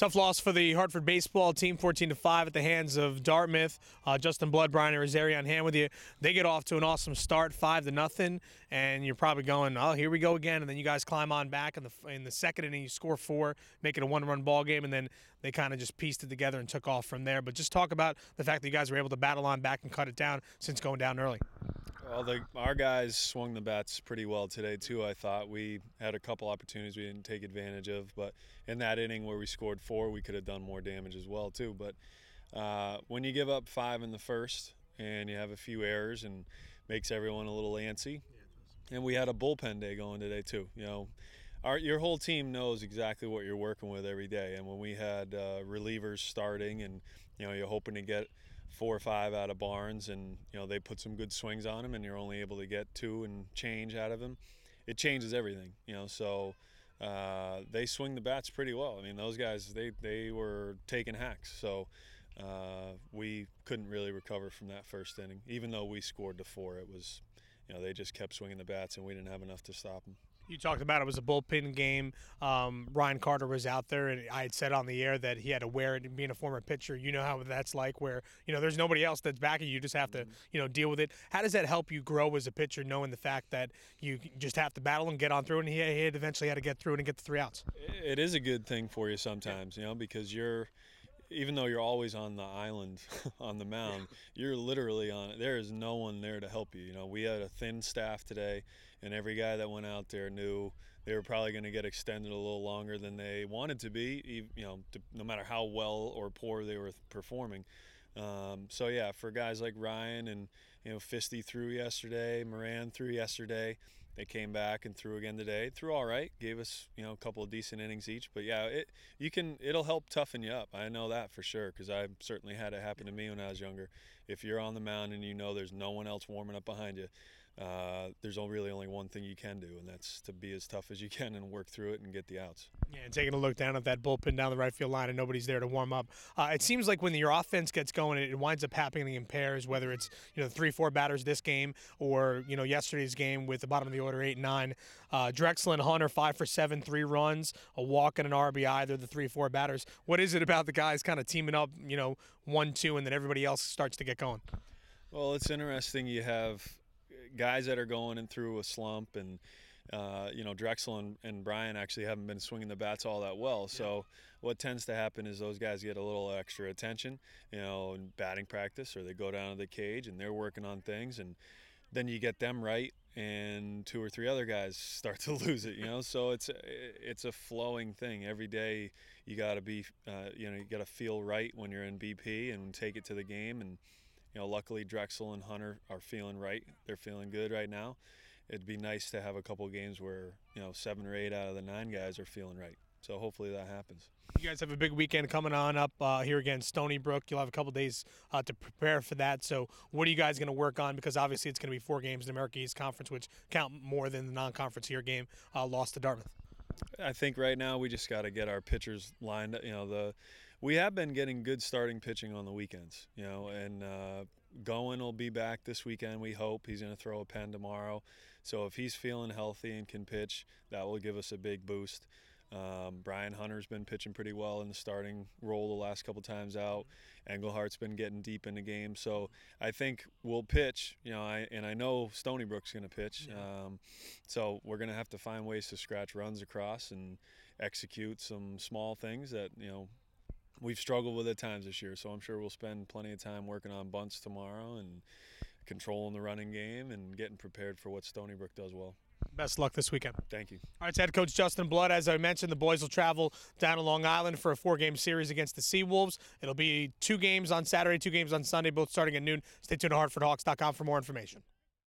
Tough loss for the Hartford baseball team, 14-5 at the hands of Dartmouth. Justin Blood, Brian Irizarry on hand with you. They get off to an awesome start, 5-0, and you're probably going, oh, here we go again. And then you guys climb on back in the second inning. You score 4, make it a 1-run ball game, and then they kind of just pieced it together and took off from there. But just talk about the fact that you guys were able to battle on back and cut it down since going down early. Well, our guys swung the bats pretty well today, too, I thought. We had a couple opportunities we didn't take advantage of, but in that inning where we scored 4, we could have done more damage as well, too. But when you give up 5 in the first and you have a few errors and makes everyone a little antsy, and we had a bullpen day going today, too. You know, your whole team knows exactly what you're working with every day, and when we had relievers starting and, you know, you're hoping to get 4 or 5 out of Barnes, and you know they put some good swings on him, and you're only able to get 2 and change out of him. It changes everything, you know. So they swing the bats pretty well. I mean, those guys they were taking hacks. So we couldn't really recover from that first inning, even though we scored the 4. It was, you know, they just kept swinging the bats, and we didn't have enough to stop them. You talked about it was a bullpen game. Ryan Carter was out there, and I had said on the air that he had to wear it. And being a former pitcher, you know how that's like, where you know there's nobody else that's backing you. You just have to deal with it. How does that help you grow as a pitcher, knowing the fact that you just have to battle and get on through? And he had eventually had to get through it and get the 3 outs. It is a good thing for you sometimes, you know, because even though you're always on the island on the mound, you're literally on it. There is no one there to help you. You know, we had a thin staff today, and every guy that went out there knew they were probably going to get extended a little longer than they wanted to be, you know, no matter how well or poor they were performing. So, yeah, for guys like Ryan and, you know, Fisty threw yesterday, Moran threw yesterday. They came back and threw again today. Threw all right, gave us, you know, a couple of decent innings each. But yeah, it'll help toughen you up. I know that for sure, because I certainly had it happen to me when I was younger. If you're on the mound and you know there's no one else warming up behind you, there's really only one thing you can do, and that's to be as tough as you can and work through it and get the outs. Yeah, and taking a look down at that bullpen down the right field line and nobody's there to warm up. It seems like when your offense gets going, it winds up happening in pairs, whether it's, you know, 3-4 batters this game or, you know, yesterday's game with the bottom of the order 8-9. Drexel and Hunter 5 for 7, 3 runs, a walk and an RBI. They're the 3-4 batters. What is it about the guys kind of teaming up, you know, 1-2, and then everybody else starts to get going? Well, it's interesting. You have guys that are going in through a slump, and you know, Drexel and Brian actually haven't been swinging the bats all that well. So what tends to happen is those guys get a little extra attention, you know, in batting practice, or they go down to the cage and they're working on things, and then you get them right, and 2 or 3 other guys start to lose it, you know. So it's a flowing thing. Every day you got to be, you know, you got to feel right when you're in BP and take it to the game. And you know, luckily Drexel and Hunter are feeling right. They're feeling good right now. It'd be nice to have a couple of games where, you know, 7 or 8 out of the 9 guys are feeling right. So hopefully that happens. You guys have a big weekend coming on up here against Stony Brook. You'll have a couple days to prepare for that. So what are you guys going to work on? Because obviously it's going to be 4 games in the America East Conference, which count more than the non-conference here game lost to Dartmouth. I think right now we just got to get our pitchers lined up. You know, we have been getting good starting pitching on the weekends, you know, and Goen will be back this weekend, we hope. He's going to throw a pen tomorrow. So if he's feeling healthy and can pitch, that will give us a big boost. Brian Hunter's been pitching pretty well in the starting role the last couple times out. Englehart's been getting deep in the game. So I think we'll pitch, you know, I know Stony Brook's going to pitch. So we're going to have to find ways to scratch runs across and execute some small things that, you know, we've struggled with at times this year. So I'm sure we'll spend plenty of time working on bunts tomorrow and controlling the running game and getting prepared for what Stony Brook does well. Best luck this weekend. Thank you. All right, it's head coach Justin Blood. As I mentioned, the boys will travel down to Long Island for a 4-game series against the Seawolves. It'll be 2 games on Saturday, 2 games on Sunday, both starting at noon. Stay tuned to HartfordHawks.com for more information.